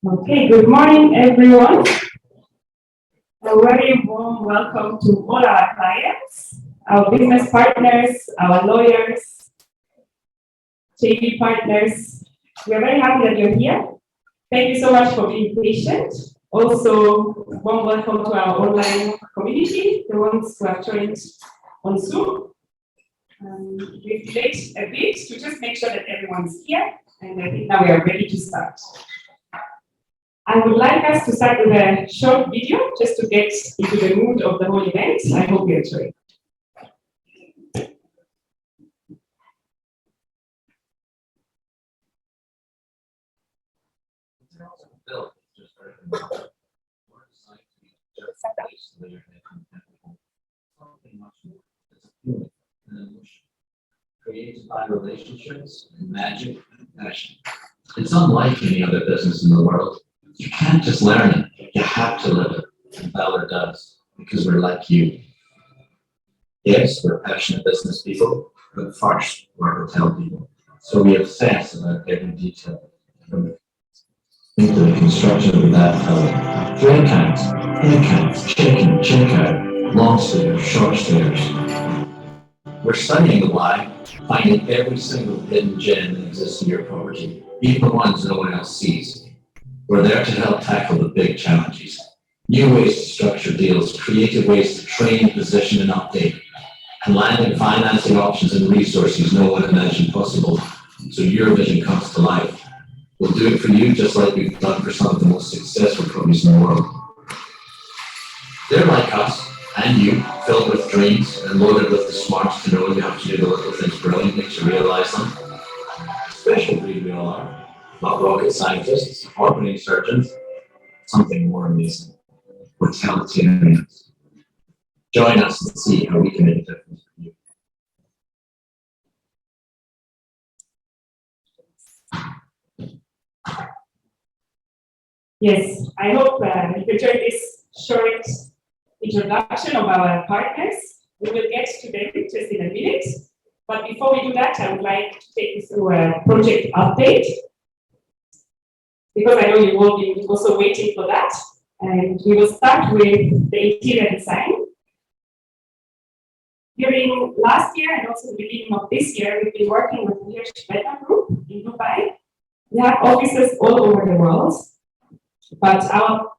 Okay, good morning, everyone. A very warm welcome to all our clients, our business partners, our lawyers, JV partners. We are very happy that you're here. Thank you so much for being patient. Also, warm welcome to our online community, the ones who have joined on Zoom. We've delayed a bit to just make sure that everyone's here, and I think now we are ready to start. I would like us to start with a short video just to get into the mood of the whole event. I hope you enjoy. Created by relationships, and magic, and passion. It's unlike any other business in the world. You can't just learn it, you have to live it. And Valor does, because we're like you. Yes, we're passionate business people, but first, we're hotel people. So we obsess about every detail. From into the construction of the bathtub, drain counts, head counts, check-in, check-out, long stairs, short stairs. We're studying the why, finding every single hidden gem that exists in your property, even the ones no one else sees. We're there to help tackle the big challenges. New ways to structure deals, creative ways to train, position, and update, and landing financing options and resources no one imagined possible, so your vision comes to life. We'll do it for you just like we've done for some of the most successful companies in the world. They're like us, and you, filled with dreams and loaded with the smarts to know you have to do the little things brilliantly to realize them. Special breed we all are. Not rocket scientists, orphaning surgeons, something more amazing. We're talitarians. Join us and see how we can make a difference for you. Yes, I hope you enjoyed this short introduction of our partners. We will get to them just in a minute. But before we do that, I would like to take you through a project update, because I know you will be also waiting for that. And we will start with the interior design. During last year and also the beginning of this year, we've been working with the Hirsch Beta Group in Dubai. We have offices all over the world, but our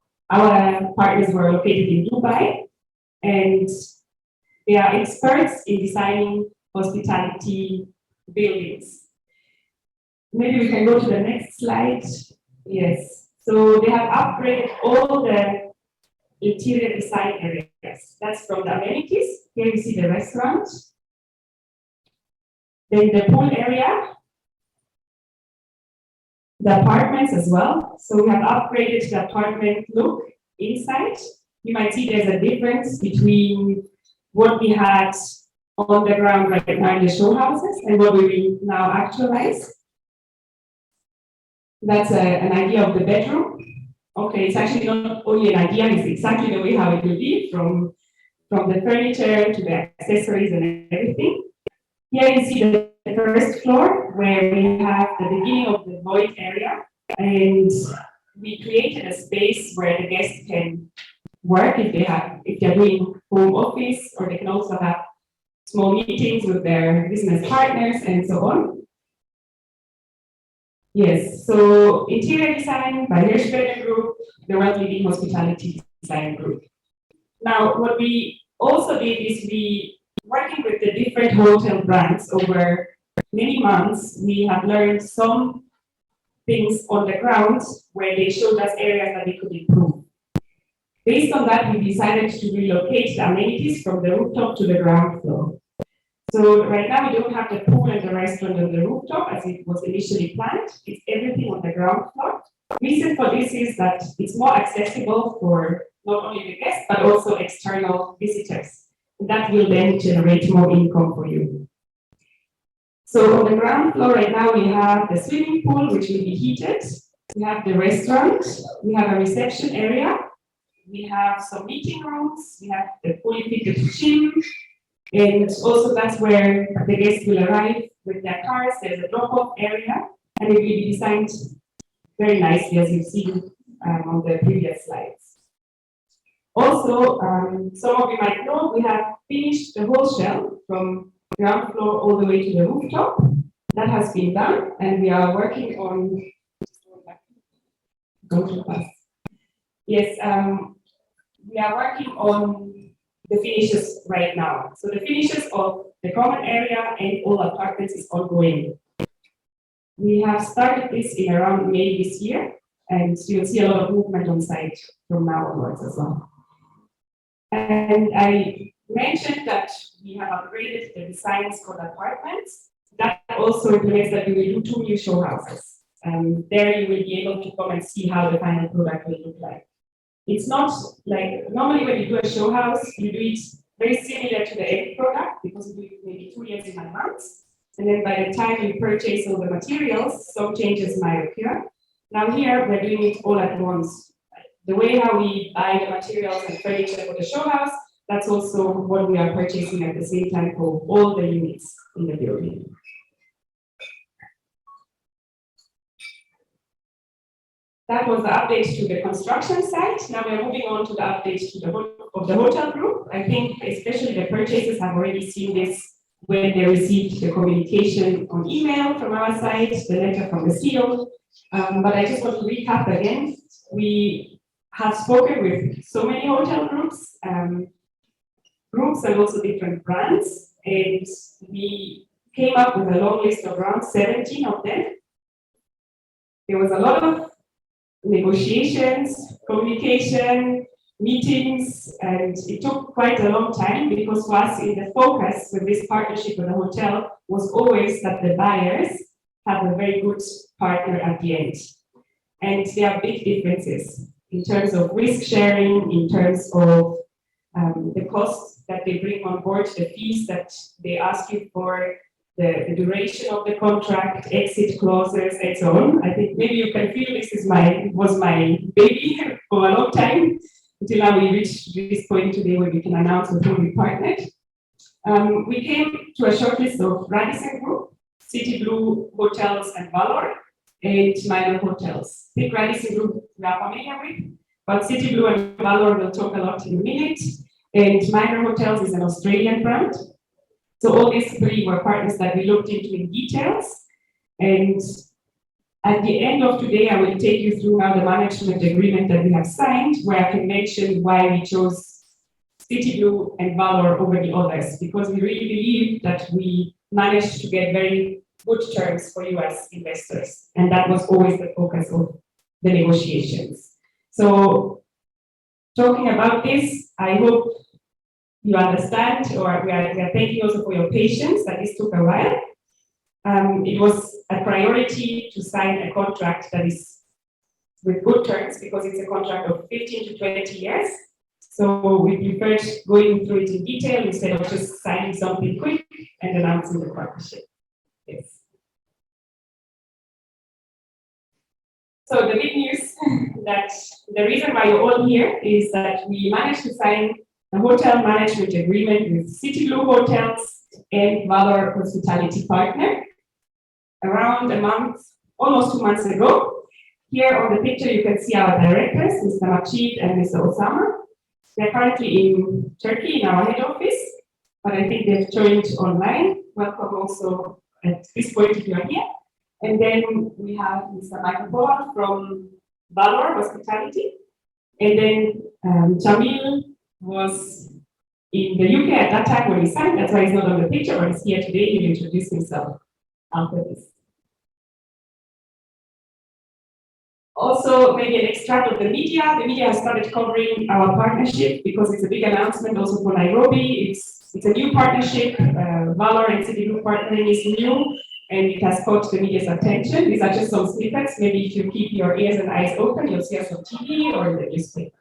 partners were located in Dubai, and they are experts in designing hospitality buildings. Maybe we can go to the next slide. Yes, so they have upgraded all the interior design areas. That's from the amenities. Here you see the restaurant. Then the pool area, the apartments as well. So we have upgraded the apartment look inside. You might see there's a difference between what we had on the ground right now in the show houses and what we will now actualize. That's an idea of the bedroom. Okay, it's actually not only an idea, it's exactly the way how it will be, from the furniture to the accessories and everything. Here you see the first floor where we have the beginning of the void area, and we created a space where the guests can work if they're doing home office, or they can also have small meetings with their business partners and so on. Yes, so interior design by Hirsch Beta Group, the world leading hospitality design group. Now, what we also did is working with the different hotel brands over many months, we have learned some things on the ground where they showed us areas that we could improve. Based on that, we decided to relocate the amenities from the rooftop to the ground floor. So right now we don't have the pool and the restaurant on the rooftop as it was initially planned. It's everything on the ground floor. Reason for this is that it's more accessible for not only the guests, but also external visitors. And that will then generate more income for you. So on the ground floor right now, we have the swimming pool, which will be heated. We have the restaurant. We have a reception area. We have some meeting rooms. We have the fully fitted gym. And also that's where the guests will arrive with their cars. There's a drop-off area, and it will be designed very nicely, as you've seen on the previous slides. Also, some of you might know we have finished the whole shell from ground floor all the way to the rooftop. That has been done, and we are working on. Go to class. Yes, we are working on the finishes right now. So the finishes of the common area and all apartments is ongoing. We have started this in around May this year, and you'll see a lot of movement on site from now onwards as well. And I mentioned that we have upgraded the designs for the apartments. That also implements that we will do 2 new show houses. There you will be able to come and see how the final product will look like. It's not like, normally when you do a show house, you do it very similar to the end product because you do it maybe 2 years in advance. And then by the time you purchase all the materials, some changes might occur. Now here, we're doing it all at once. The way how we buy the materials and furniture for the show house, that's also what we are purchasing at the same time for all the units in the building. That was the update to the construction site. Now we're moving on to the update to the hotel group. I think especially the purchasers have already seen this when they received the communication on email from our side, the letter from the CEO. But I just want to recap again. We have spoken with so many hotel groups, and also different brands, and we came up with a long list of around 17 of them. There was a lot of negotiations, communication, meetings, and it took quite a long time because for us in the focus with this partnership with the hotel was always that the buyers have a very good partner at the end. And there are big differences in terms of risk sharing, in terms of the costs that they bring on board, the fees that they ask you for, the duration of the contract, exit clauses, and so on. I think maybe you can feel this was my baby for a long time, until now we reached this point today where we can announce with whom we partnered. We came to a shortlist of Radisson Group, City Blue Hotels and Valor, and Minor Hotels. I think Radisson Group we are familiar with, but City Blue and Valor will talk a lot in a minute. And Minor Hotels is an Australian brand. So all these 3 were partners that we looked into in details. And at the end of today, I will take you through now the management agreement that we have signed, where I can mention why we chose City Blue and Valor over the others, because we really believe that we managed to get very good terms for US investors. And that was always the focus of the negotiations. So talking about this, I hope you understand, or we are thanking also for your patience that this took a while. It was a priority to sign a contract that is with good terms because it's a contract of 15 to 20 years. So we preferred going through it in detail instead of just signing something quick and announcing the partnership. Yes. So the big news that the reason why you're all here is that we managed to sign a hotel management agreement with City Blue Hotels and Valor Hospitality Partner around a month, almost 2 months ago. Here on the picture, you can see our directors, Mr. Machid and Mr. Osama. They're currently in Turkey in our head office, but I think they've joined online. Welcome also at this point if you are here. And then we have Mr. Michael Paul from Valor Hospitality. And then Jamil was in the UK at that time when he signed, that's why he's not on the picture, but he's here today. He'll introduce himself after this. Also, maybe an extract of the media. The media has started covering our partnership because it's a big announcement also for Nairobi. It's a new partnership. Valor and City Blue partnering is new, and it has caught the media's attention. These are just some snippets. Maybe if you keep your ears and eyes open, you'll see us on TV or in the newspaper.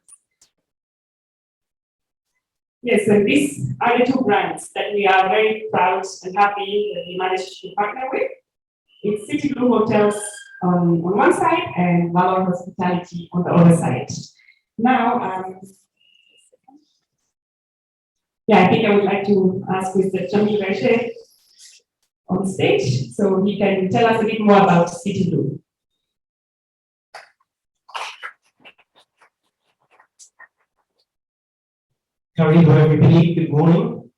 Yes, and these are the 2 brands that we are very proud and happy that we managed to partner with. It's City Blue Hotels on one side and Valor Hospitality on the other side. Now, I think I would like to ask Mr. Jamil Rashid on stage so he can tell us a bit more about City Blue. Karibu, everybody. Good morning.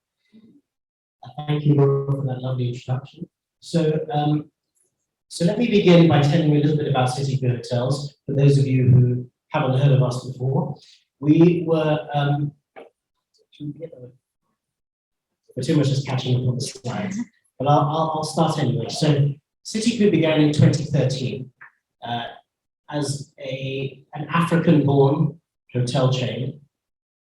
Thank you Laura, for that lovely introduction. So let me begin by telling you a little bit about City View Hotels. For those of you who haven't heard of us before, we were too much is catching up on the slides, but I'll start anyway. So City View began in 2013 as an African-born hotel chain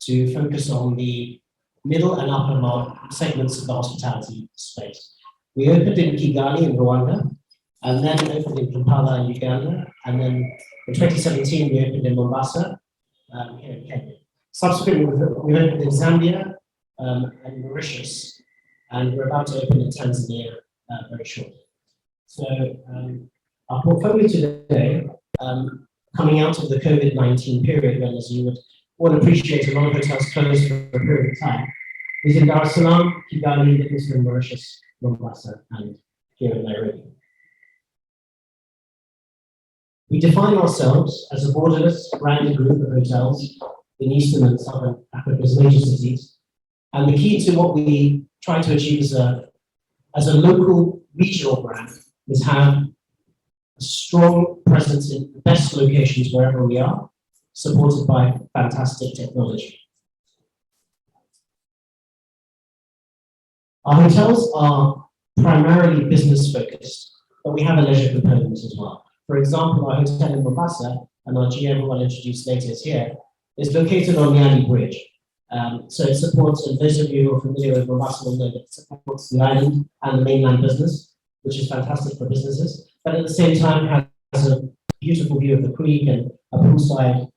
to focus on the middle and upper segments of the hospitality space. We opened in Kigali in Rwanda, and then opened in Kampala in Uganda, and then in 2017 we opened in Mombasa, here in Kenya. Subsequently, we opened in Zambia and Mauritius, and we're about to open in Tanzania very shortly. So our portfolio today, coming out of the COVID-19 period, when, as you would all appreciate, a lot of hotels closed for a period of time, is in Dar es Salaam, Kigali, Livingstone, Mauritius, Mombasa, and here in Nairobi. We define ourselves as a borderless, branded group of hotels in Eastern and Southern Africa's major cities. And the key to what we try to achieve as a local regional brand is have a strong presence in the best locations wherever we are, supported by fantastic technology. Our hotels are primarily business focused, but we have a leisure component as well. For example, our hotel in Mombasa, and our GM, who I'll introduce later, is here, is located on the Nyali Bridge. So it supports, and those of you who are familiar with Mombasa will know that it supports the island and the mainland business, which is fantastic for businesses, but at the same time has a beautiful view of the creek and a poolside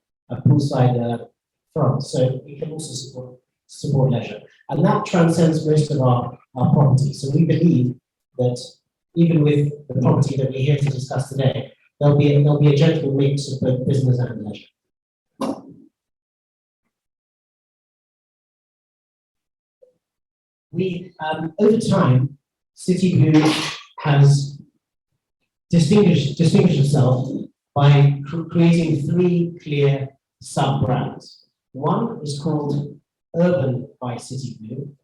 front. So it can also support leisure. And that transcends most of our properties. So we believe that even with the property that we're here to discuss today, there'll be a gentle mix of both business and leisure. We, over time, City View has distinguished itself by creating three clear sub-brands. One is called Urban by City View.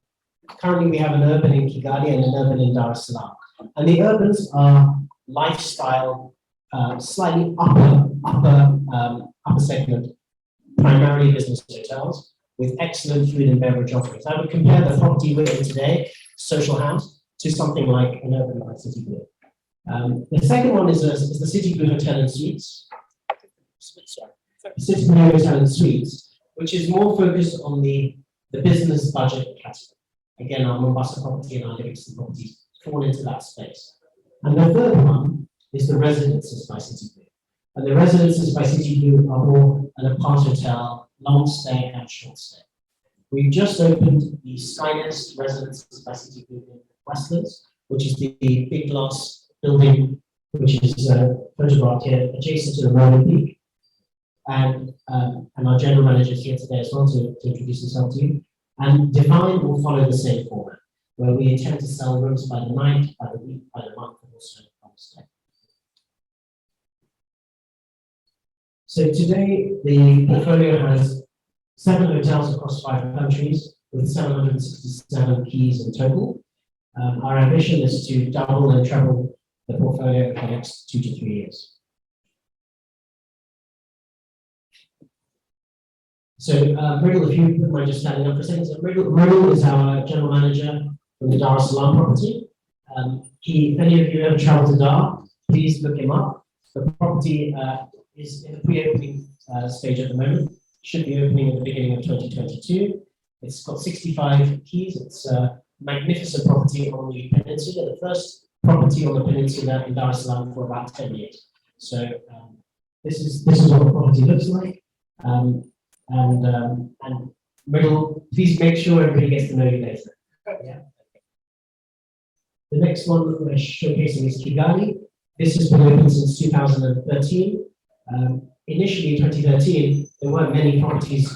Currently, we have an Urban in Kigali and an Urban in Dar es Salaam. And the Urbans are lifestyle, slightly upper segment, primarily business hotels with excellent food and beverage offerings. I would compare the property we're in today, Social House, to something like an Urban by City View. The second one is the City View Hotel and Suites. City View Hotel and Suites, which is more focused on the business budget category. Again, our Mombasa property and our Livingstone properties fall into that space. And the third one is the Residences by City View. And the Residences by City View are all an apart hotel, long stay and short stay. We've just opened the Skynest Residences by City View in Westlands, which is the big glass building, which is photographed here, adjacent to the Roman Peak. And our general manager is here today as well to introduce himself to you. And Divine will follow the same format, where we intend to sell rooms by the night, by the week, by the month, and also on stay. So today, the portfolio has 7 hotels across 5 countries, with 767 keys in total. Our ambition is to double and treble the portfolio for the next 2 to 3 years. So Mridul, if you wouldn't mind just standing up for a second. So Mridul is our general manager from the Dar es Salaam property. If any of you ever travel to Dar, please look him up. The property is in the pre-opening stage at the moment. Should be opening at the beginning of 2022. It's got 65 keys. It's a magnificent property on the peninsula, the first property on the peninsula in Dar es Salaam for about 10 years. So this is what the property looks like. And Mridul, please make sure everybody gets to know you later. Yeah. The next one that we're showcasing is Kigali. This has been open since 2013. Initially in 2013, there weren't many properties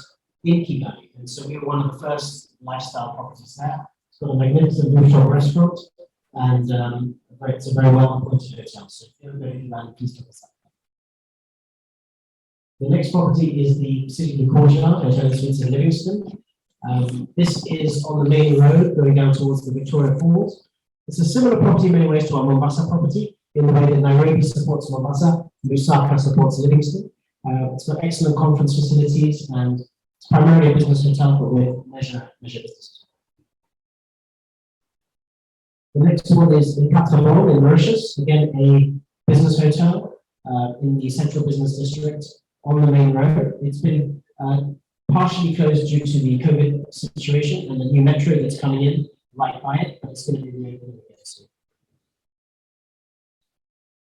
in Kigali, and so we were one of the first lifestyle properties there. It's got a magnificent rooftop restaurant, and it's a very well appointed hotel. So if you're going to Kigali, please look us up. The next property is the City View Courtyard Hotel and Suites in Livingstone. This is on the main road going down towards the Victoria Falls. It's a similar property in many ways to our Mombasa property, in the way that Nairobi supports Mombasa, Lusaka supports Livingston. It's got excellent conference facilities and it's primarily a business hotel, but with leisure business. The next one is in Katamon in Mauritius, again a business hotel in the central business district on the main road. It's been partially closed due to the COVID situation and the new metro that's coming in right by it, but it's going to be reopened again soon.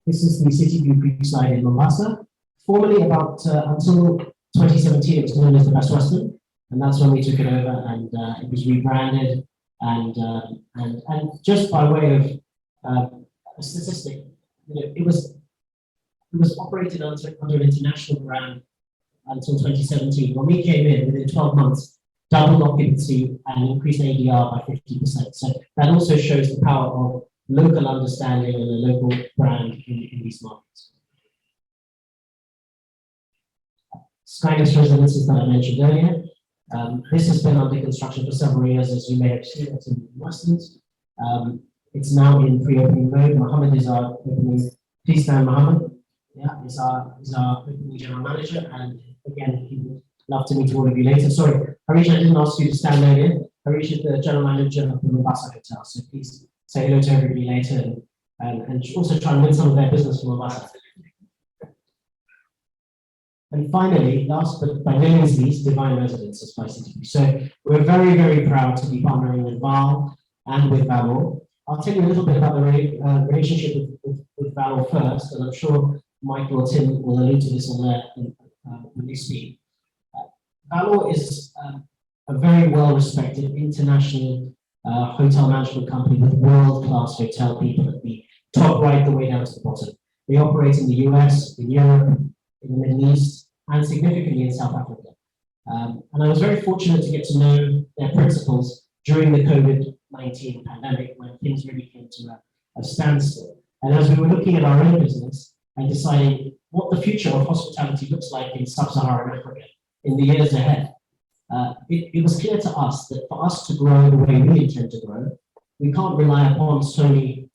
This is the City View Creekside in Mombasa. Formerly, until 2017, it was known as the Best Western, and that's when we took it over, and it was rebranded. And just by way of a statistic, it was operated under an international brand until 2017. When we came in, within 12 months, doubled occupancy and increased ADR by 50%. So that also shows the power of local understanding and a local brand in these markets. Skynest Residences that I mentioned earlier. This has been under construction for several years, as you may have seen. It's in Westlands. It's now in pre-opening mode. Mohammed is our opening. Please stand, Mohammed. Yeah, is our opening general manager, and again, he would love to meet all of you later. Sorry, Harish, I didn't ask you to stand earlier. Harish is the general manager of the Mombasa Hotel, so please say hello to everybody later, and also try and win some of their business from Mombasa. And finally, last but by no means least, Divine Residences by City View. So we're very, very proud to be partnering with Val and with Valor. I'll tell you a little bit about the relationship with Valor first, and I'm sure Michael or Tim will allude to this on there when they speak. Valor is a very well-respected international hotel management company with world-class hotel people at the top right the way down to the bottom. They operate in the US, in Europe, in the Middle East, and significantly in South Africa. And I was very fortunate to get to know their principals during the COVID-19 pandemic, when things really came to a standstill. And as we were looking at our own business and deciding what the future of hospitality looks like in sub-Saharan Africa in the years ahead, it was clear to us that for us to grow the way we intend to grow, we can't rely upon solely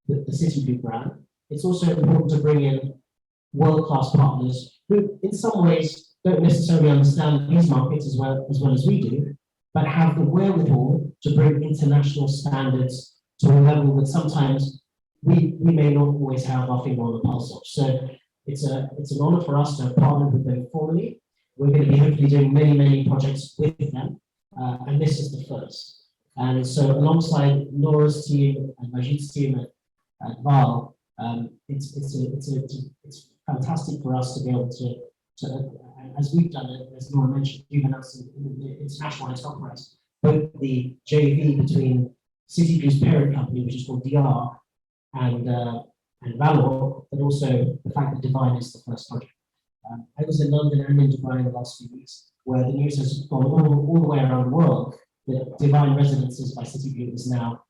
the City View brand. It's also important to bring in world-class partners who, in some ways, don't necessarily understand these markets as well as we do, but have the wherewithal to bring international standards to a level that sometimes we may not always have our finger on the pulse of. So it's an honor for us to have partnered with them formally. We're going to be hopefully doing many, many projects with them, and this is the first. And so alongside Laura's team and Majid's team at Val, it's fantastic for us to be able to as we've done it, as Laura mentioned, we've announced in the international enterprise, both the JV between City View's parent company, which is called DR, and Valor, but also the fact that Divine is the first project. I was in London and in Dubai in the last few weeks, where the news has gone all the way around the world that Divine Residences by City View is now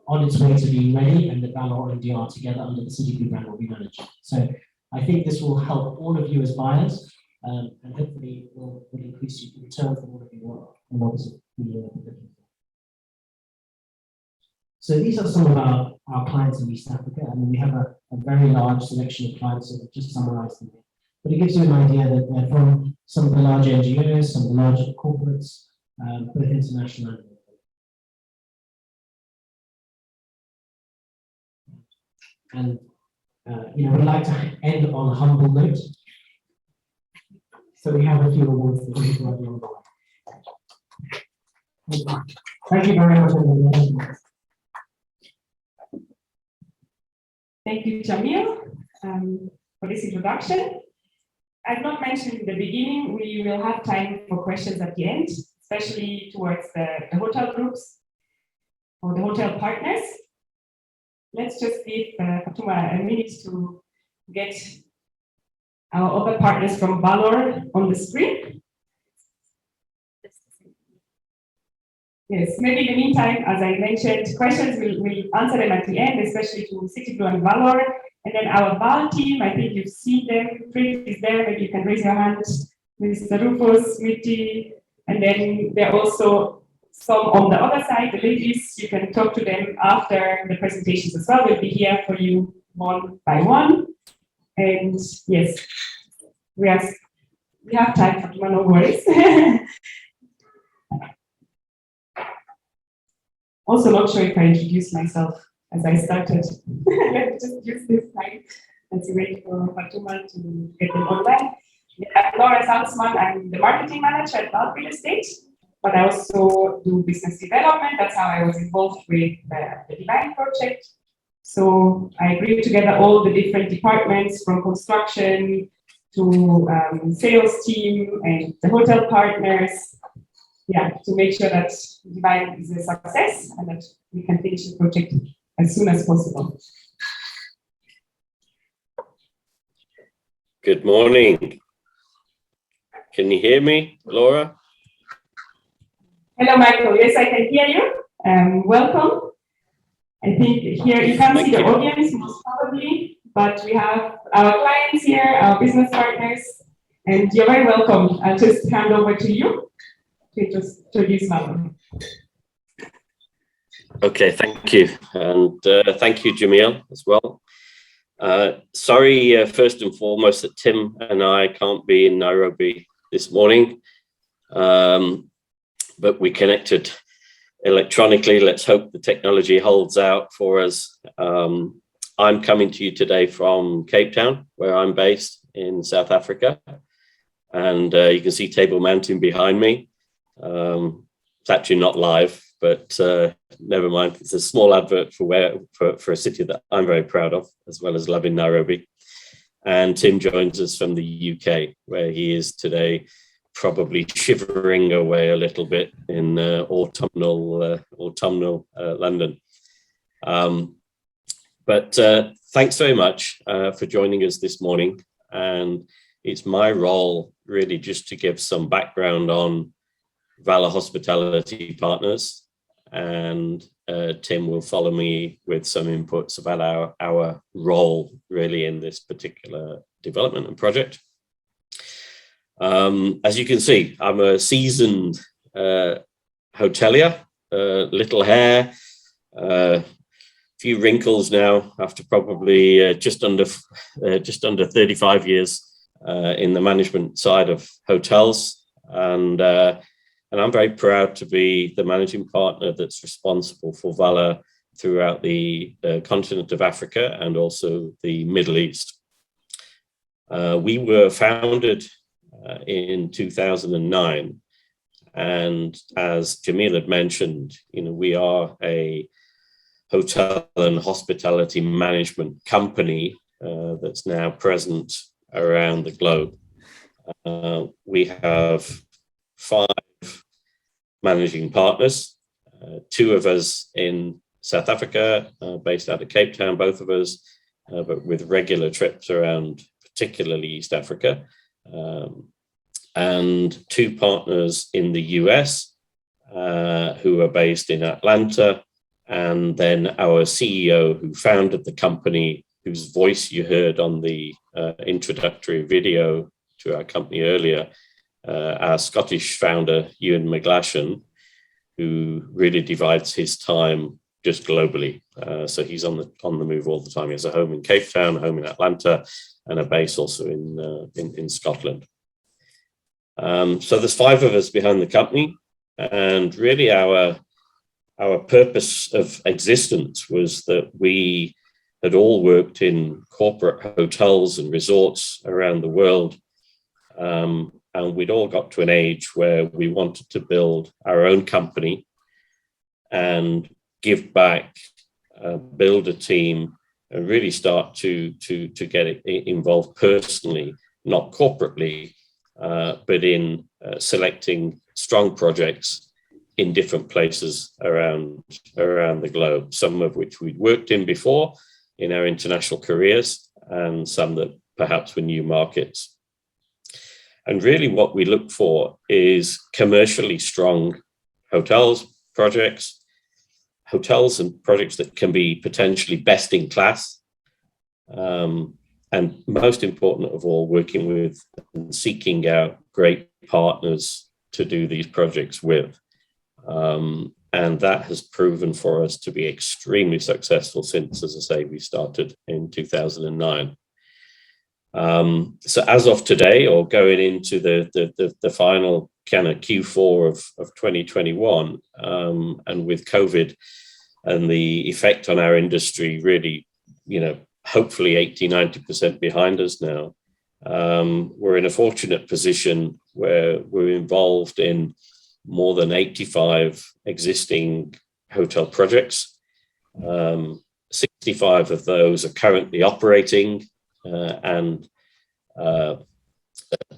on its way to being ready, and the Valor and DR together under the City View brand will be managed. So I think this will help all of you as buyers, and hopefully will increase the return from all of you and obviously So these are some of our clients in East Africa. I mean, we have a very large selection of clients, so I've just summarized them here. But it gives you an idea that they're from some of the large NGOs, some of the large corporates, both international and local. And we'd like to end on a humble note. So we have a few awards that we can on the way. Thank you very much, everyone. Thank you, Jamil, for this introduction. I've not mentioned in the beginning, we will have time for questions at the end, especially towards the hotel groups or the hotel partners. Let's just give Fatuma a minute to get our other partners from Valor on the screen. Yes, maybe in the meantime, as I mentioned, questions we'll answer them at the end, especially to City View and Valor. And then our Val team, I think you've seen them. Fritz is there, maybe you can raise your hand. Mr. Rufus, Mitty, And then there are also some on the other side, the ladies, you can talk to them after the presentations as well. We'll be here for you one by one. And yes, we have time, Fatima, no worries. Also not sure if I introduced myself as I started. Let me just use this slide. Let's wait for Fatima to get them online. Yeah, Laura Salzman, I'm the marketing manager at Loud Real Estate, but I also do business development. That's how I was involved with the Divine project. So I bring together all the different departments from construction to sales team and the hotel partners, yeah, to make sure that Divine is a success and that we can finish the project as soon as possible. Good morning. Can you hear me, Laura? Hello, Michael. Yes, I can hear you. Welcome. I think here you can't see the audience most probably, but we have our clients here, our business partners, and you're very welcome. I'll just hand over to you to just introduce Mauro. Okay, thank you. And thank you, Jamil, as well. Sorry, first and foremost, that Tim and I can't be in Nairobi this morning, but we connected electronically. Let's hope the technology holds out for us. I'm coming to you today from Cape Town, where I'm based in South Africa. And you can see Table Mountain behind me. It's actually not live, but never mind. It's a small advert for a city that I'm very proud of, as well as loving Nairobi. And Tim joins us from the UK, where he is today, probably shivering away a little bit in autumnal London. But thanks very much for joining us this morning. And it's my role really just to give some background on Valor Hospitality Partners. And Tim will follow me with some inputs about our role really in this particular development and project. As you can see, I'm a seasoned hotelier, little hair, few wrinkles now after probably just under 35 years in the management side of hotels, and I'm very proud to be the managing partner that's responsible for Valor throughout the continent of Africa and also the Middle East. We were founded in 2009, and as Jamil had mentioned, we are a hotel and hospitality management company that's now present around the globe. We have 5 managing partners, 2 of us in South Africa, based out of Cape Town, both of us, but with regular trips around, particularly East Africa, and 2 partners in the US who are based in Atlanta, and then our CEO who founded the company, whose voice you heard on the introductory video to our company earlier, our Scottish founder, Ewan McGlashan, who really divides his time just globally. So he's on the move all the time. He has a home in Cape Town, a home in Atlanta, and a base also in Scotland. So there's 5 of us behind the company, and really our purpose of existence was that we had all worked in corporate hotels and resorts around the world. And we'd all got to an age where we wanted to build our own company and give back, build a team, and really start to get involved personally, not corporately, but in selecting strong projects in different places around the globe, some of which we'd worked in before in our international careers, and some that perhaps were new markets. And really what we look for is commercially strong hotels and projects that can be potentially best in class. And most important of all, working with and seeking out great partners to do these projects with. And that has proven for us to be extremely successful since, as I say, we started in 2009. So as of today, or going into the final kind of Q4 of 2021, and with COVID and the effect on our industry really, hopefully 80-90% behind us now, we're in a fortunate position where we're involved in more than 85 existing hotel projects. 65 of those are currently operating, and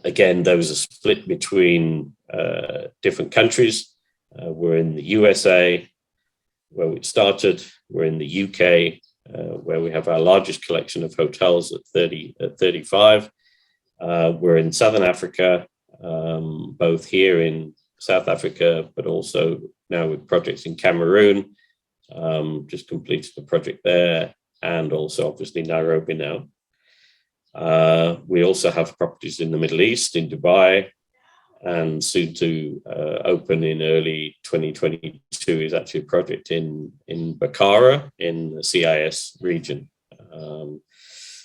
again, those are split between different countries. We're in the USA, where we started. We're in the UK, where we have our largest collection of hotels at 35. We're in Southern Africa, both here in South Africa, but also now with projects in Cameroon, just completed a project there, and also obviously Nairobi now. We also have properties in the Middle East, in Dubai, and soon to open in early 2022 is actually a project in Bukhara in the CIS region.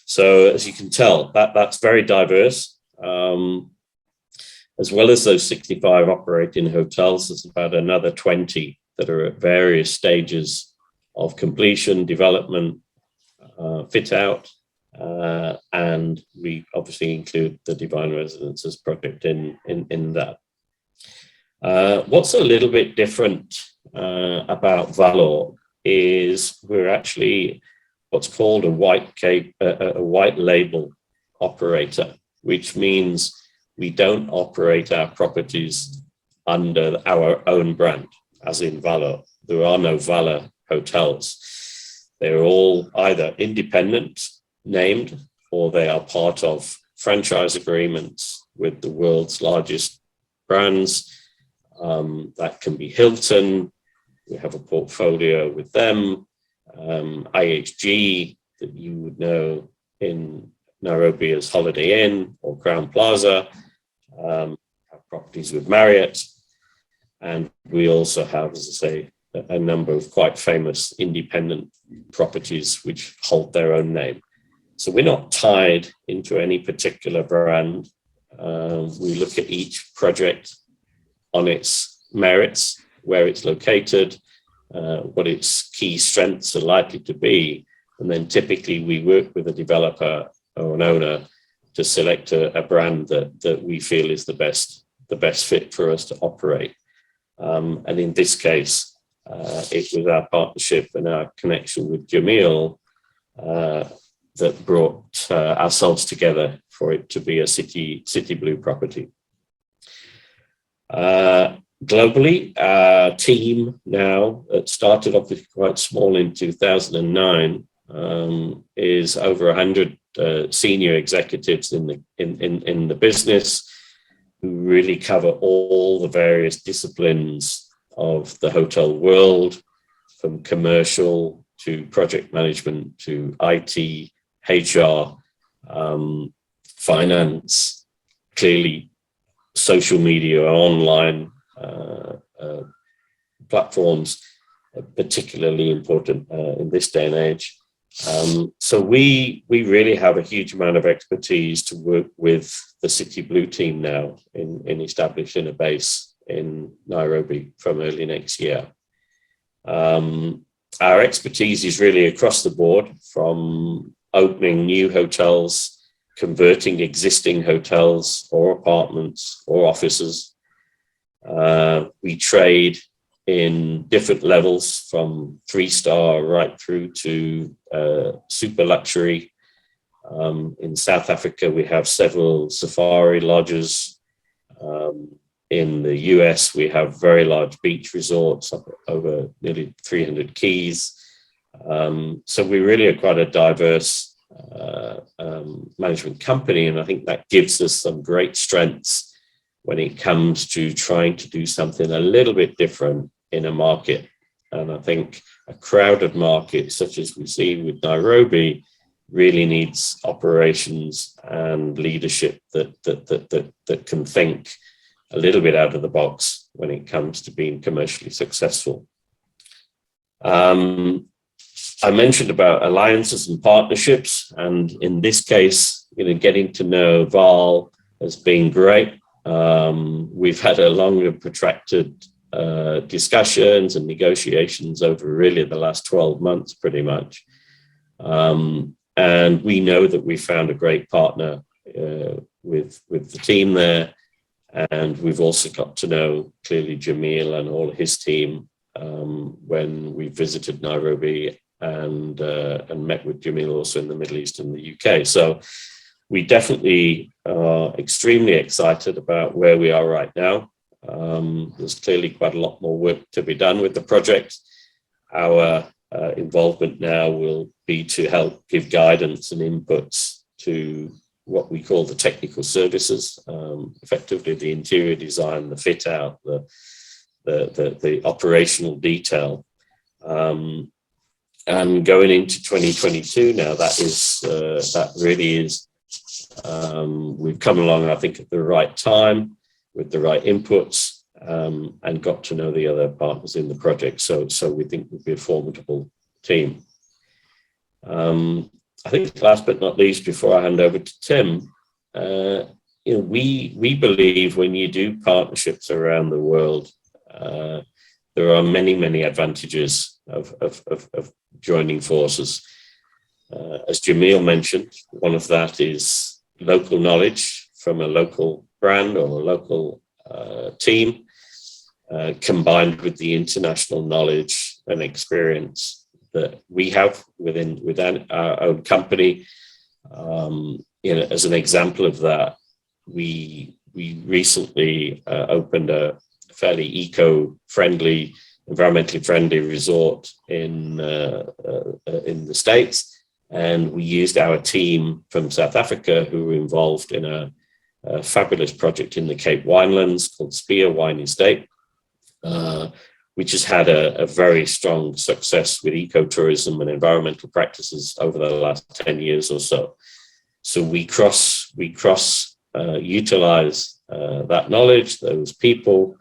So as you can tell, that's very diverse. As well as those 65 operating hotels, there's about another 20 that are at various stages of completion, development, fit out, and we obviously include the Divine Residences project in that. What's a little bit different about Valor is we're actually what's called a white label operator, which means we don't operate our properties under our own brand, as in Valor. There are no Valor hotels. They're all either independent, named, or they are part of franchise agreements with the world's largest brands. That can be Hilton. We have a portfolio with them. IHG, that you would know in Nairobi as Holiday Inn or Crown Plaza, have properties with Marriott, and we also have, as I say, a number of quite famous independent properties which hold their own name. So we're not tied into any particular brand. We look at each project on its merits, where it's located, what its key strengths are likely to be, and then typically we work with a developer or an owner to select a brand that we feel is the best fit for us to operate. And in this case, it was our partnership and our connection with Jamil that brought ourselves together for it to be a City Blue property. Globally, our team now, that started off with quite small in 2009, is over 100 senior executives in the business who really cover all the various disciplines of the hotel world, from commercial to project management to IT, HR, finance, clearly social media, online platforms, particularly important in this day and age. So we really have a huge amount of expertise to work with the City Blue team now in establishing a base in Nairobi from early next year. Our expertise is really across the board, from opening new hotels, converting existing hotels or apartments or offices. We trade in different levels, from 3-star right through to super luxury. In South Africa, we have several safari lodges. In the US, we have very large beach resorts, over nearly 300 keys. So we really are quite a diverse management company, and I think that gives us some great strengths when it comes to trying to do something a little bit different in a market. And I think a crowded market such as we see with Nairobi really needs operations and leadership that can think a little bit out of the box when it comes to being commercially successful. I mentioned about alliances and partnerships, and in this case, getting to know Val has been great. We've had a long and protracted discussions and negotiations over really the last 12 months, pretty much. And we know that we found a great partner with the team there. And we've also got to know clearly Jamil and all his team when we visited Nairobi and met with Jamil also in the Middle East and the UK. So we definitely are extremely excited about where we are right now. There's clearly quite a lot more work to be done with the project. Our involvement now will be to help give guidance and inputs to what we call the technical services, effectively the interior design, the fit out, the operational detail. And going into 2022 now, that really is, we've come along, I think, at the right time with the right inputs, and got to know the other partners in the project. So we think we'll be a formidable team. I think last but not least, before I hand over to Tim, we believe when you do partnerships around the world, there are many, many advantages of joining forces. As Jamil mentioned, one of that is local knowledge from a local brand or a local team, combined with the international knowledge and experience that we have within our own company. As an example of that, we recently opened a fairly eco-friendly, environmentally friendly resort in the States, and we used our team from South Africa who were involved in a fabulous project in the Cape Winelands called Spear Wine Estate, which has had a very strong success with ecotourism and environmental practices over the last 10 years or so. So we utilize that knowledge, those people,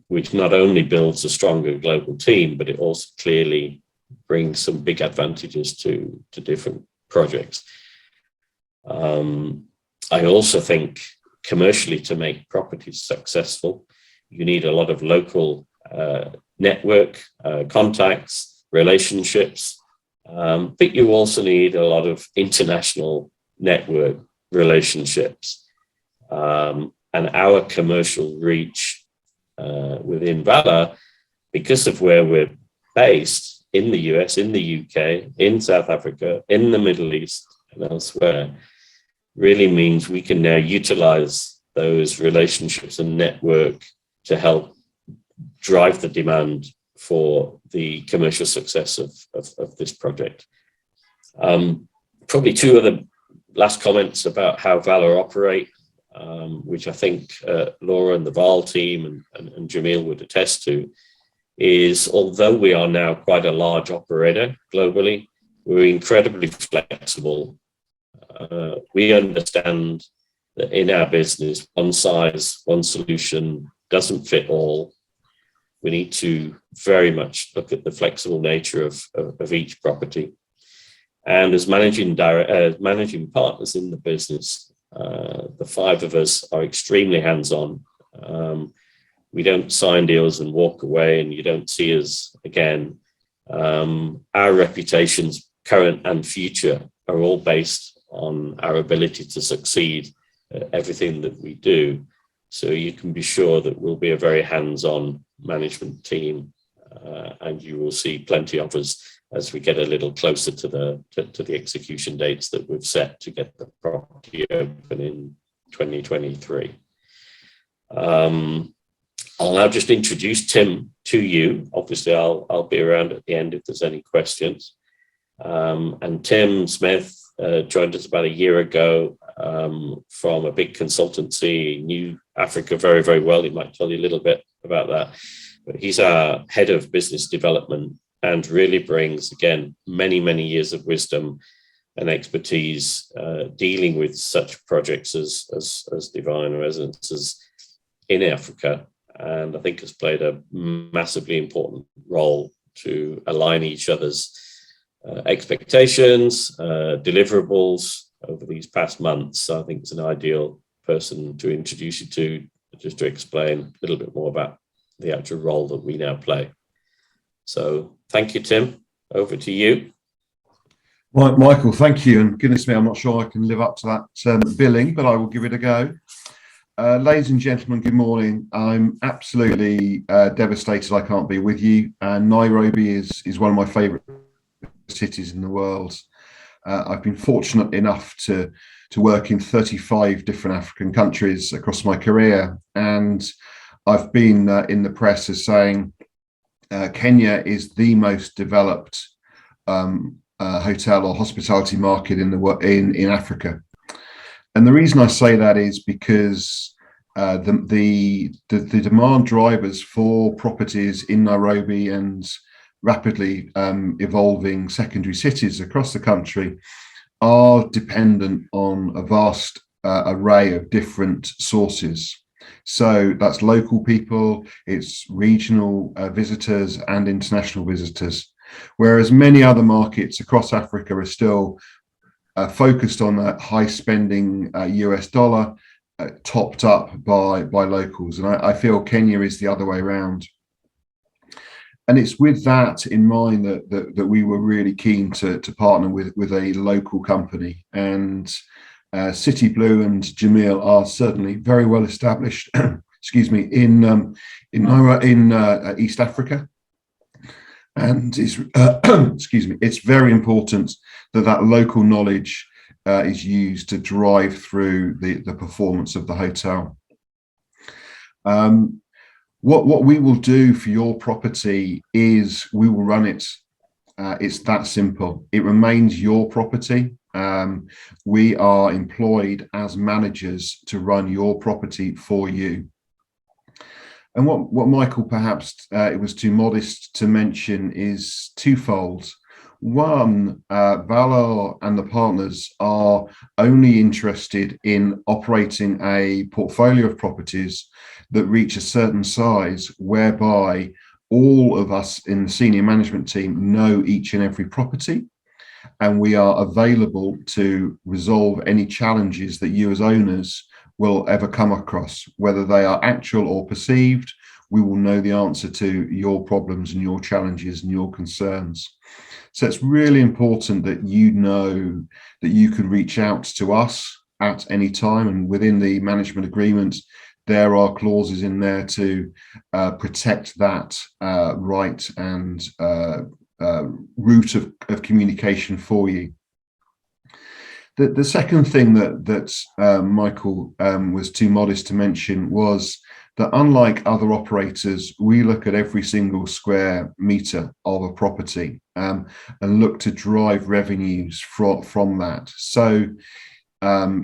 which not only builds a stronger global team, but it also clearly brings some big advantages to different projects. I also think commercially, to make properties successful, you need a lot of local network, contacts, relationships, but you also need a lot of international network relationships. And our commercial reach within Valar, because of where we're based in the US, in the UK, in South Africa, in the Middle East, and elsewhere, really means we can now utilize those relationships and network to help drive the demand for the commercial success of this project. Probably two other last comments about how Valar operate, which I think Laura and the Val team and Jamil would attest to, is although we are now quite a large operator globally, we're incredibly flexible. We understand that in our business, one size, one solution doesn't fit all. We need to very much look at the flexible nature of each property. And as managing partners in the business, the five of us are extremely hands-on. We don't sign deals and walk away, and you don't see us again. Our reputations, current and future, are all based on our ability to succeed at everything that we do. So you can be sure that we'll be a very hands-on management team, and you will see plenty of us as we get a little closer to the execution dates that we've set to get the property open in 2023. I'll now just introduce Tim to you. Obviously, I'll be around at the end if there's any questions. And Tim Smith joined us about a year ago from a big consultancy, knew Africa very, very well. He might tell you a little bit about that. But he's our head of business development and really brings, again, many, many years of wisdom and expertise dealing with such projects as Divine Residences in Africa, and I think has played a massively important role to align each other's expectations, deliverables over these past months. So I think it's an ideal person to introduce you to, just to explain a little bit more about the actual role that we now play. So thank you, Tim. Over to you. Right, Michael, thank you. And goodness me, I'm not sure I can live up to that billing, but I will give it a go. Ladies and gentlemen, good morning. I'm absolutely devastated I can't be with you. Nairobi is one of my favourite cities in the world. I've been fortunate enough to work in 35 different African countries across my career, and I've been in the press as saying Kenya is the most developed hotel or hospitality market in Africa. And the reason I say that is because the demand drivers for properties in Nairobi and rapidly evolving secondary cities across the country are dependent on a vast array of different sources. So that's local people, it's regional visitors and international visitors. Whereas many other markets across Africa are still focused on that high spending US dollar, topped up by locals. And I feel Kenya is the other way around. And it's with that in mind that we were really keen to partner with a local company. And City Blue and Jamil are certainly very well established, excuse me, in East Africa. And it's, excuse me, it's very important that local knowledge is used to drive through the performance of the hotel. What we will do for your property is we will run it. It's that simple. It remains your property. We are employed as managers to run your property for you. And what Michael perhaps it was too modest to mention is twofold. One, Valor and the partners are only interested in operating a portfolio of properties that reach a certain size, whereby all of us in the senior management team know each and every property, and we are available to resolve any challenges that you as owners will ever come across, whether they are actual or perceived. We will know the answer to your problems and your challenges and your concerns. So it's really important that you know that you can reach out to us at any time, and within the management agreement there are clauses in there to protect that right and route of communication for you. The second thing that Michael was too modest to mention was that unlike other operators, we look at every single square meter of a property and look to drive revenues from that. So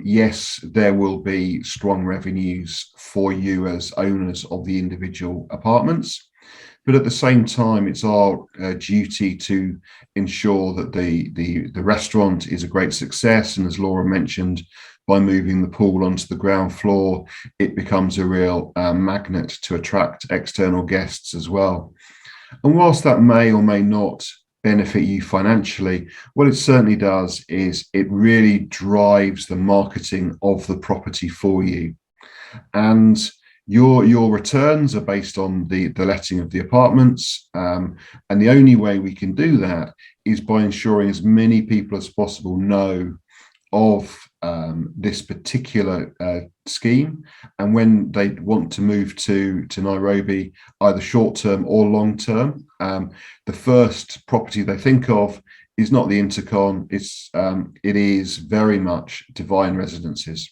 yes, there will be strong revenues for you as owners of the individual apartments, but at the same time, it's our duty to ensure that the restaurant is a great success. And as Laura mentioned, by moving the pool onto the ground floor, it becomes a real magnet to attract external guests as well. And whilst that may or may not benefit you financially, what it certainly does is it really drives the marketing of the property for you. And your returns are based on the letting of the apartments, and the only way we can do that is by ensuring as many people as possible know of this particular scheme, and when they want to move to Nairobi, either short term or long term, the first property they think of is not the Intercon. It is very much Divine Residences.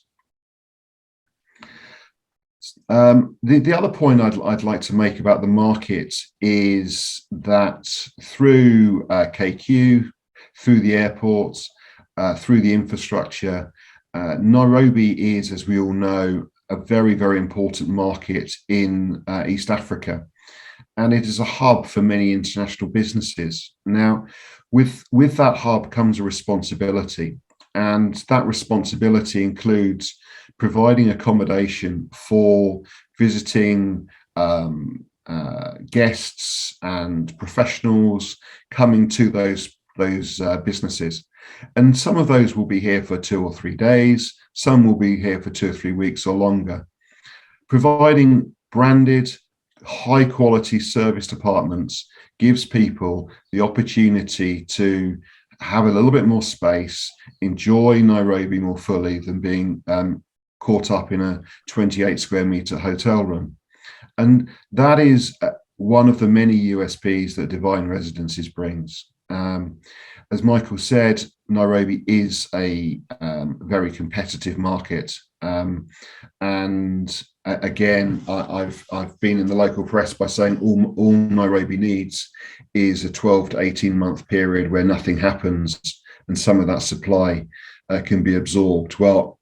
The other point I'd like to make about the market is that through KQ, through the airports, through the infrastructure, Nairobi is, as we all know, a very, very important market in East Africa, and it is a hub for many international businesses. Now, With that hub comes a responsibility, and that responsibility includes providing accommodation for visiting guests and professionals coming to those businesses. And some of those will be here for 2 or 3 days, some will be here for 2 or 3 weeks or longer. Providing branded, high quality service departments gives people the opportunity to have a little bit more space, enjoy Nairobi more fully than being caught up in a 28 square meter hotel room. And that is one of the many USPs that Divine Residences brings. As Michael said, Nairobi is a very competitive market. And again, I've been in the local press by saying all Nairobi needs is a 12 to 18 month period where nothing happens and some of that supply can be absorbed. Well,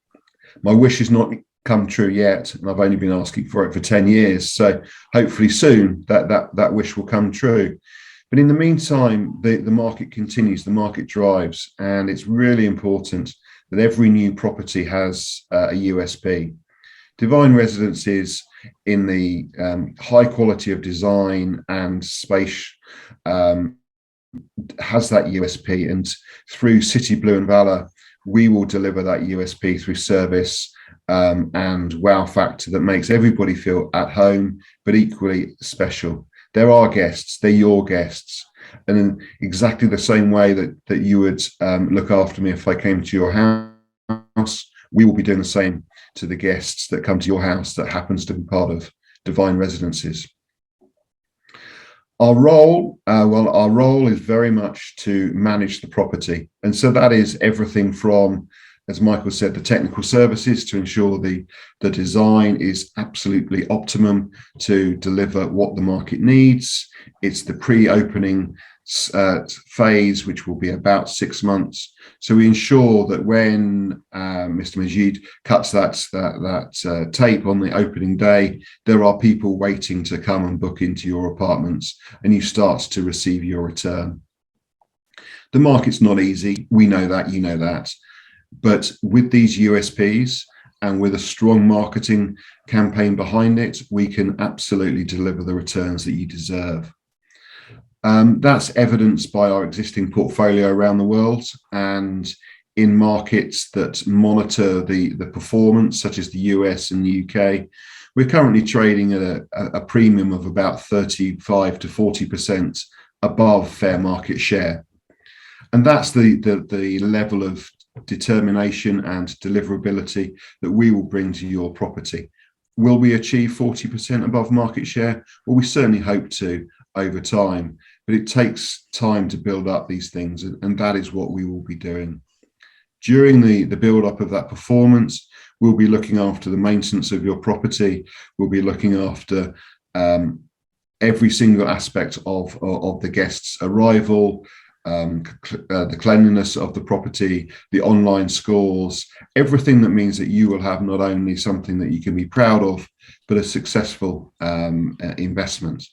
my wish has not come true yet, and I've only been asking for it for 10 years. So hopefully soon that wish will come true. But in the meantime, the market continues, the market drives, and it's really important that every new property has a USP. Divine Residences, in the high quality of design and space, has that USP, and through City Blue and Valor, we will deliver that USP through service and wow factor that makes everybody feel at home, but equally special. They're our guests, they're your guests. And in exactly the same way that you would look after me if I came to your house, we will be doing the same to the guests that come to your house that happens to be part of Divine Residences. Our role is very much to manage the property. And so that is everything from, as Michael said, the technical services to ensure the design is absolutely optimum to deliver what the market needs. It's the pre-opening phase, which will be about 6 months. So we ensure that when Mr. Majid cuts that tape on the opening day, there are people waiting to come and book into your apartments, and you start to receive your return. The market's not easy. We know that, you know that. But with these USPs and with a strong marketing campaign behind it, we can absolutely deliver the returns that you deserve. That's evidenced by our existing portfolio around the world and in markets that monitor the performance, such as the US and the UK. We're currently trading at a premium of about 35 to 40% above fair market share. And that's the level of determination and deliverability that we will bring to your property. Will we achieve 40% above market share? Well, we certainly hope to over time, but it takes time to build up these things, and that is what we will be doing. During the build up of that performance, we'll be looking after the maintenance of your property. We'll be looking after every single aspect of the guest's arrival, the cleanliness of the property, the online scores, everything that means that you will have not only something that you can be proud of, but a successful investment.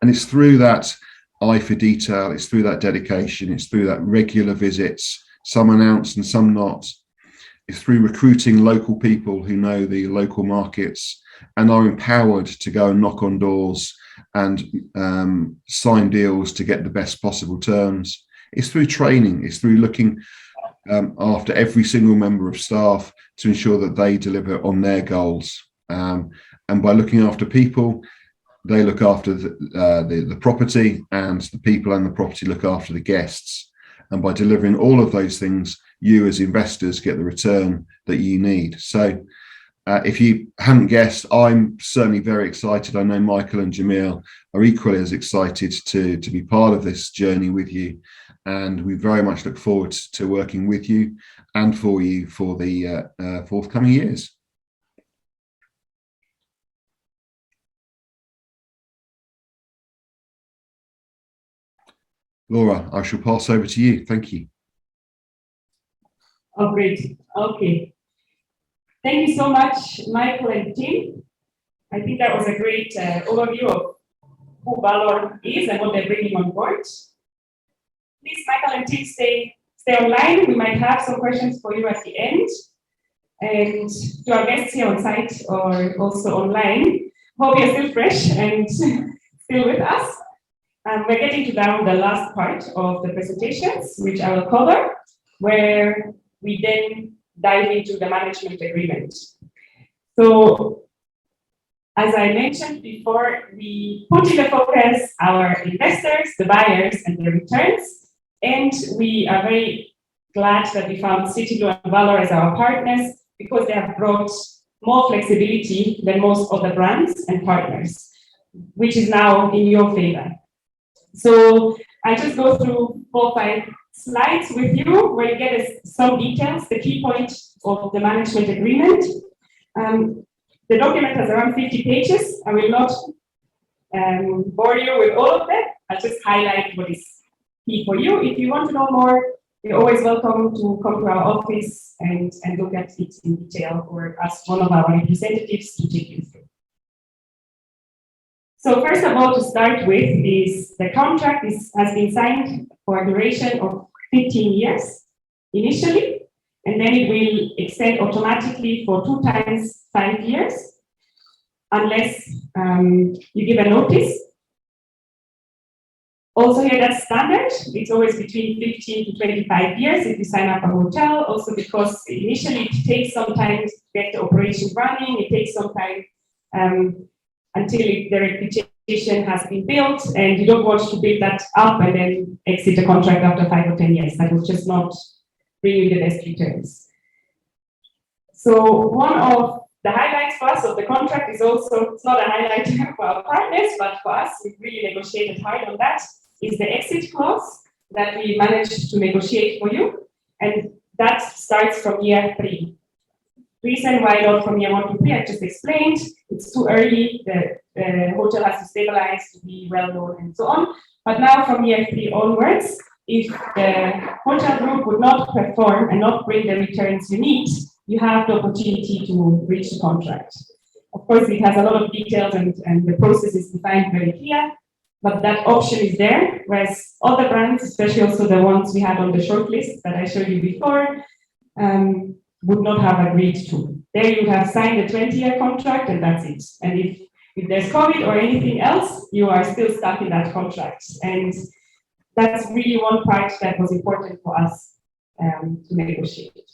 And it's through that eye for detail, it's through that dedication, it's through that regular visits, some announced and some not. It's through recruiting local people who know the local markets and are empowered to go and knock on doors and sign deals to get the best possible terms. It's through training, it's through looking after every single member of staff to ensure that they deliver on their goals. And by looking after people, they look after the property, and the people and the property look after the guests. And by delivering all of those things, you as investors get the return that you need. So if you hadn't guessed, I'm certainly very excited. I know Michael and Jamil are equally as excited to be part of this journey with you. And we very much look forward to working with you and for you for the forthcoming years. Laura, I shall pass over to you. Thank you. Oh, great. Okay. Thank you so much, Michael and Tim. I think that was a great overview of who Valor is and what they're bringing on board. please, Michael and Tim, stay online. We might have some questions for you at the end. And to our guests here on site or also online, hope you're still fresh and still with us. We're getting to down the last part of the presentations, which I will cover, where we then dive into the management agreement. So, as I mentioned before, we put in the focus our investors, the buyers, and the returns. And we are very glad that we found Citiblue and Valor as our partners because they have brought more flexibility than most other brands and partners, which is now in your favor. So I just go through 4 or 5 slides with you where you get some details, the key point of the management agreement. The document has around 50 pages. I will not bore you with all of them. I'll just highlight what is key for you. If you want to know more, you're always welcome to come to our office and look at it in detail or ask one of our representatives to take you through. So first of all, to start with, is the contract has been signed for a duration of 15 years initially, and then it will extend automatically for 2 times 5 years, unless you give a notice. Also here, that's standard. It's always between 15 to 25 years if you sign up a hotel, also because initially it takes some time to get the operation running. It takes some time until the reputation has been built, and you don't want to build that up and then exit the contract after 5 or 10 years. That will just not bring you the best returns. So one of the highlights for us of the contract is also, it's not a highlight for our partners, but for us, we've really negotiated hard on that, is the exit clause that we managed to negotiate for you. And that starts from year 3. Reason why not from year 1 to 3, I just explained. It's too early. The hotel has to stabilize, to be well known, and so on. But now from year 3 onwards, if the hotel group would not perform and not bring the returns you need, you have the opportunity to breach the contract. Of course, it has a lot of details and the process is defined very clear, but that option is there, whereas other brands, especially also the ones we had on the short list that I showed you before, would not have agreed to. There you have signed a 20-year contract and that's it. And if there's COVID or anything else, you are still stuck in that contract. And that's really one part that was important for us to negotiate.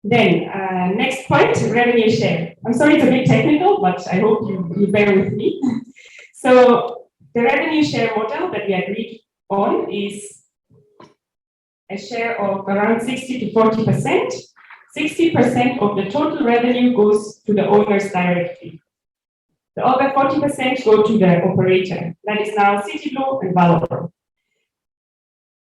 Then, next point, revenue share. I'm sorry it's a bit technical, but I hope you bear with me. So the revenue share model that we agreed on is a share of around 60 to 40%. 60% of the total revenue goes to the owners directly. The other 40% go to the operator. That is now Citiblue and Valor.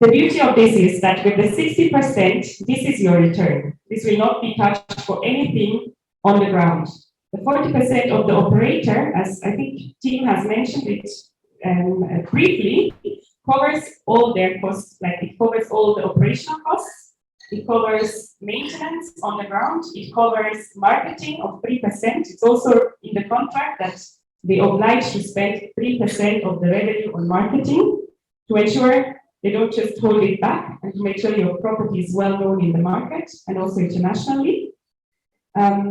The beauty of this is that with the 60%, this is your return. This will not be touched for anything on the ground. The 40% of the operator, as I think Tim has mentioned it briefly, covers all their costs, like it covers all the operational costs, it covers maintenance on the ground, it covers marketing of 3%. It's also in the contract that they oblige to spend 3% of the revenue on marketing to ensure they don't just hold it back and to make sure your property is well known in the market and also internationally.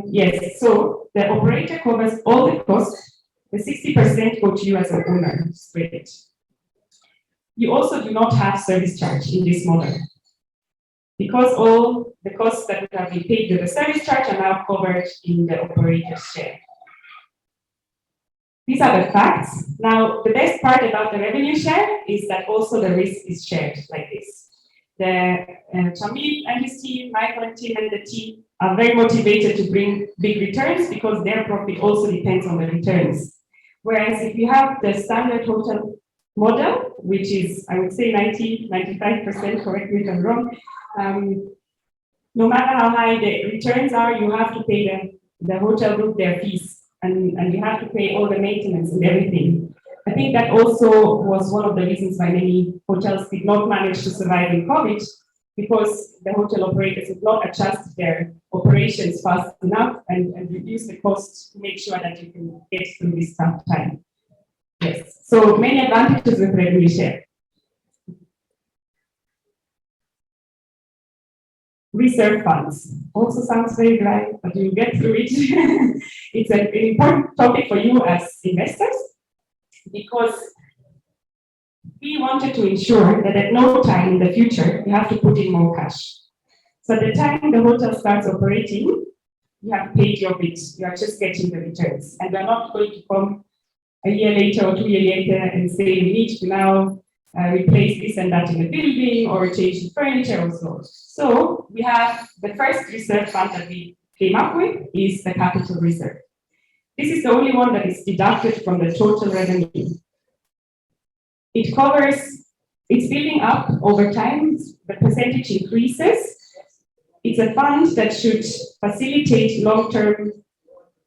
Yes, so the operator covers all the costs. The 60% go to you as an owner, straight. You also do not have service charge in this model because all the costs that have been paid with the service charge are now covered in the operator's share. These are the facts. Now, the best part about the revenue share is that also the risk is shared like this. Shamil and his team, Michael and Tim and the team are very motivated to bring big returns because their profit also depends on the returns. Whereas if you have the standard hotel model, which is, I would say 95%, correct me if I'm wrong, no matter how high the returns are, you have to pay the hotel group their fees. And you have to pay all the maintenance and everything. I think that also was one of the reasons why many hotels did not manage to survive in COVID, because the hotel operators did not adjust their operations fast enough and reduce the costs to make sure that you can get through this tough time. Yes, so many advantages with revenue share. Reserve funds also sounds very dry, but you'll get through it. It's an important topic for you as investors because we wanted to ensure that at no time in the future you have to put in more cash. So at the time the hotel starts operating, you have paid your bits, you are just getting the returns. And we're not going to come a year later or 2 years later and say we need to now replace this and that in the building or change the furniture or so. So we have the first reserve fund that we came up with is the capital reserve. This is the only one that is deducted from the total revenue. It covers, it's building up over time, the percentage increases. It's a fund that should facilitate long-term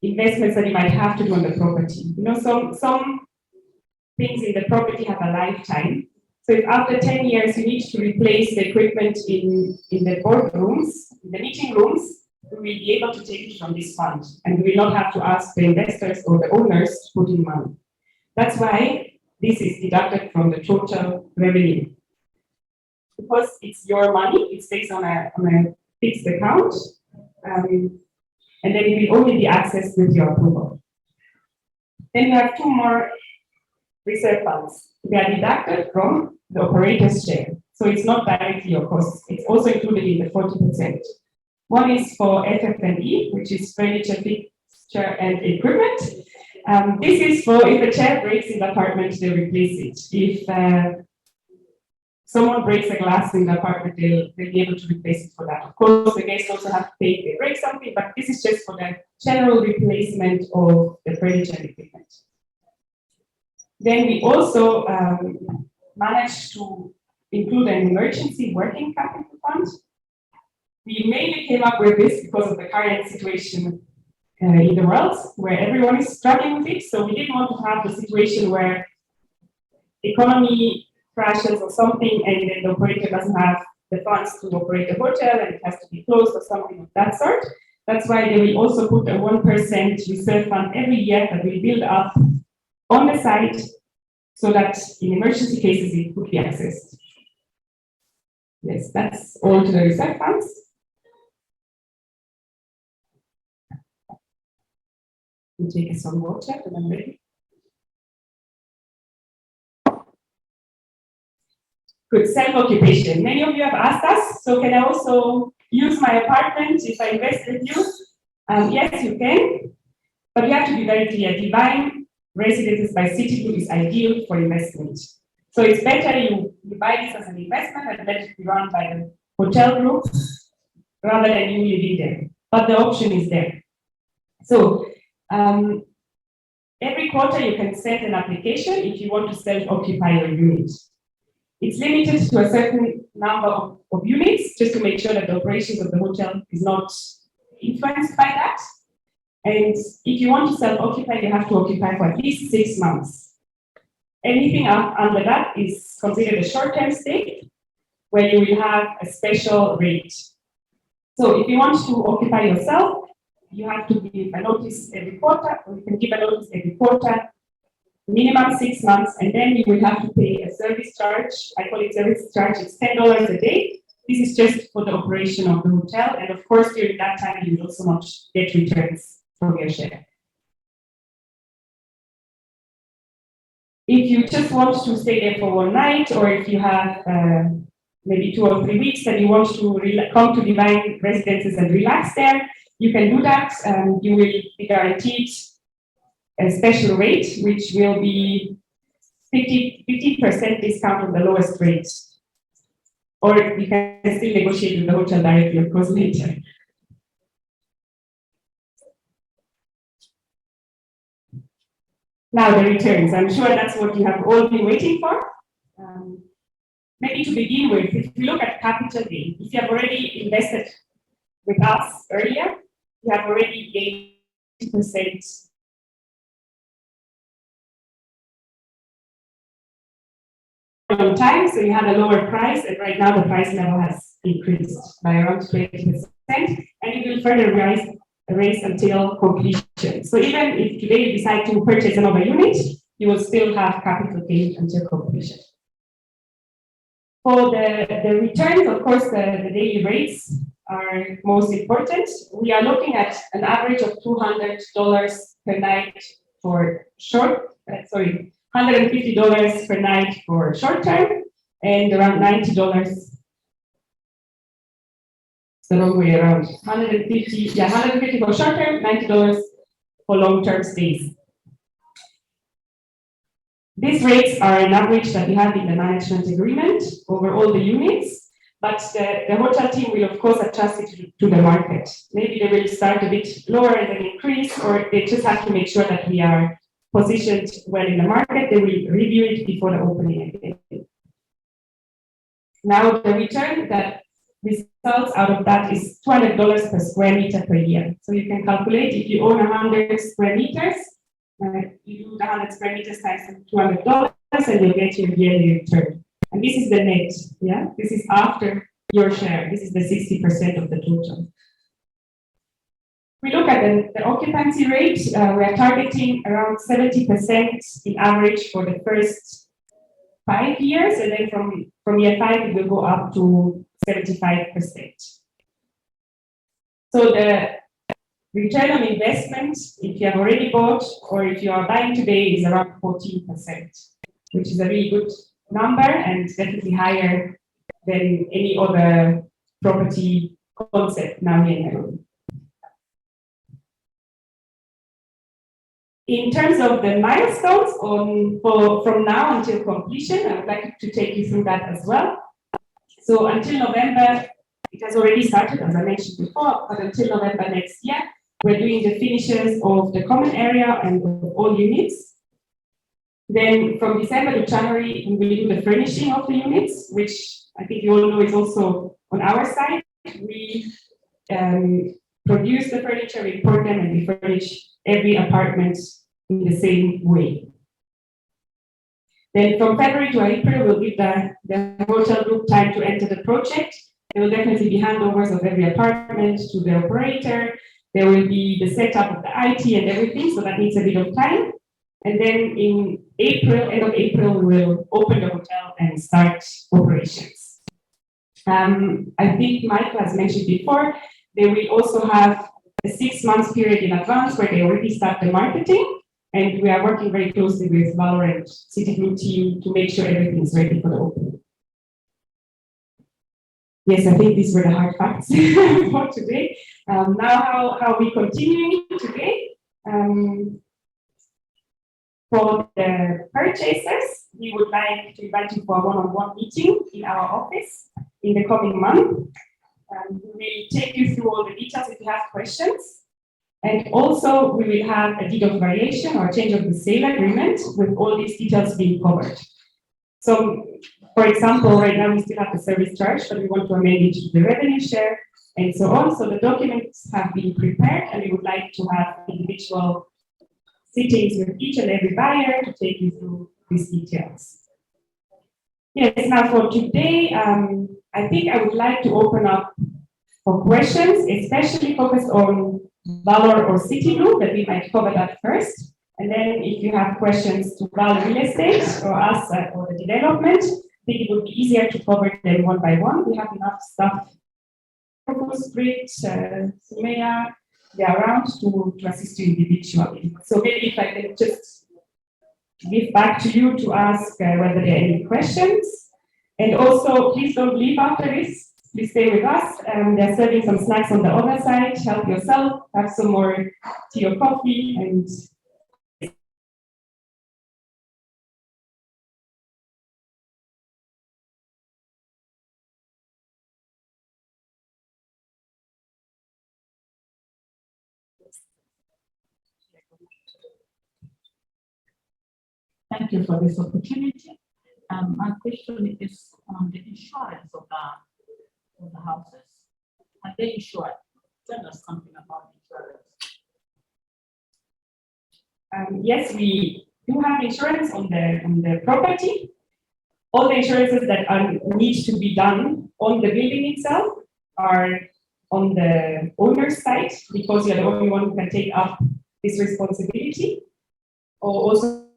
investments that you might have to do on the property. You know, some things in the property have a lifetime. So if after 10 years you need to replace the equipment in the boardrooms, in the meeting rooms, we will be able to take it from this fund and we will not have to ask the investors or the owners to put in money. That's why this is deducted from the total revenue. Because it's your money, it stays on a fixed account, and then it will only be accessed with your approval. Then we have two more reserve funds. They are deducted from the operator's share. So it's not directly your cost. It's also included in the 40%. One is for FF&E, which is furniture, fixture, and equipment. This is for if a chair breaks in the apartment, they replace it. If someone breaks a glass in the apartment, they'll be able to replace it for that. Of course, the guests also have to pay if they break something, but this is just for the general replacement of the furniture and equipment. Then we also managed to include an emergency working capital fund. We mainly came up with this because of the current situation in the world, where everyone is struggling with it. So we didn't want to have the situation where economy crashes or something, and then the operator doesn't have the funds to operate the hotel, and it has to be closed or something of that sort. That's why they will also put a 1% reserve fund every year that will build up on the site, so that in emergency cases it could be accessed. Yes, that's all to the reserve funds. We'll take some water and I'm ready. Good, self-occupation. Many of you have asked us, so can I also use my apartment if I invest with you? Yes, you can, but you have to be very clear. Divine Residences by Citigroup is ideal for investment. So it's better you buy this as an investment and let it be run by the hotel group rather than you living there. But the option is there. So every quarter you can send an application if you want to self-occupy your unit. It's limited to a certain number of units just to make sure that the operations of the hotel is not influenced by that. And if you want to self-occupy, you have to occupy for at least 6 months. Anything under that is considered a short-term stay, where you will have a special rate. So if you want to occupy yourself, you have to give a notice every quarter, or you can give a notice every quarter, minimum 6 months, and then you will have to pay a service charge. I call it service charge. It's $10 a day. This is just for the operation of the hotel, and of course, during that time, you will also not get returns from your share. If you just want to stay there for one night, or if you have maybe 2 or 3 weeks and you want to come to Divine Residences and relax there, you can do that. You will be guaranteed a special rate, which will be 50% discount on the lowest rate. Or you can still negotiate with the hotel directly, of course, later. Now the returns. I'm sure that's what you have all been waiting for. Maybe to begin with, if you look at capital gain, if you have already invested with us earlier, you have already gained 20% on time, so you had a lower price, and right now the price level has increased by around 20%, and it will further raise until completion. So even if today you decide to purchase another unit, you will still have capital gain until completion. For the returns, of course, the daily rates are most important. We are looking at an average of $200 per night for $150 per night for short term, and around $90. It's the wrong way around. 150 for short term, $90 for long term stays. These rates are an average that we have in the management agreement over all the units, but the hotel team will of course adjust it to the market. Maybe they will start a bit lower and then increase, or they just have to make sure that we are positioned well in the market. They will review it before the opening again. Now the return that results out of that is $200 per square meter per year. So you can calculate if you own 100 square meters, you do the 100 square meters times $200 and you'll get your yearly return. And this is the net, yeah? This is after your share. This is the 60% of the total. We look at the occupancy rate. We are targeting around 70% in average for the first 5 years, and then from year 5 it will go up to 75%. So the return on investment, if you have already bought or if you are buying today, is around 14%, which is a really good number and definitely higher than any other property concept now here in Nairobi. In terms of the milestones from now until completion, I would like to take you through that as well. So until November, it has already started, as I mentioned before, but until November next year, we're doing the finishes of the common area and of all units. Then from December to January, we will do the furnishing of the units, which I think you all know is also on our side. We produce the furniture, we import them, and we furnish every apartment in the same way. Then from February to April, we'll give the hotel group time to enter the project. There will definitely be handovers of every apartment to the operator. There will be the setup of the IT and everything, so that needs a bit of time. And then in April, end of April, we will open the hotel and start operations. I think Michael has mentioned before, they will also have a 6 months period in advance where they already start the marketing. And we are working very closely with Valor and Citigroup team to make sure everything is ready for the opening. Yes, I think these were the hard facts for today. Now, how are we continuing today? For the purchasers, we would like to invite you for a one-on-one meeting in our office in the coming month. We will take you through all the details if you have questions. And also, we will have a deed of variation or change of the sale agreement with all these details being covered. So, for example, right now we still have the service charge, but we want to amend it to the revenue share and so on. So the documents have been prepared, and we would like to have individual sittings with each and every buyer to take you through these details. Yes, now for today, I think I would like to open up for questions, especially focused on Valor or Citigroup, that we might cover that first. And then if you have questions to Valor Real Estate or us or the development, I think it would be easier to cover them one by one. We have enough staff, Brit, Sumaya, they are around to assist you individually. So maybe if I can just give back to you to ask whether there are any questions. And also, please don't leave after this. Please stay with us. They're serving some snacks on the other side. Help yourself, have some more tea or coffee, and thank you for this opportunity. My question is on the insurance of the houses. Are they insured? Tell us something about insurance. Yes, we do have insurance on the property. All the insurances that need to be done on the building itself are on the owner's side, because you're the only one who can take up this responsibility. Or also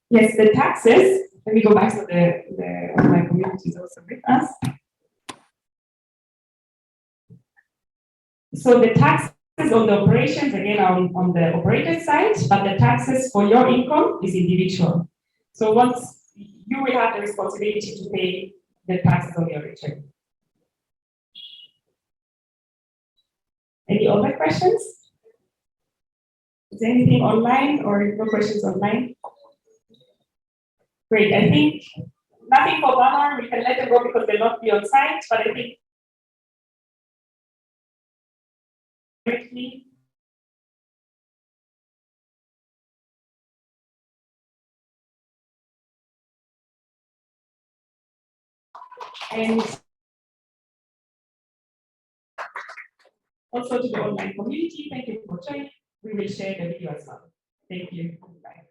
Yes, the taxes, let me go back to the online community is also with us. So the taxes on the operations, again, are on the operator side, but the taxes for your income is individual. So once you will have the responsibility to pay the taxes on your return. Any other questions? Is there anything online or no questions online? Great, I think nothing for Ghana, we can let them go because they'll not be on site, but I think directly. And also to the online community, thank you for joining. We will share the video as well. Thank you. Bye.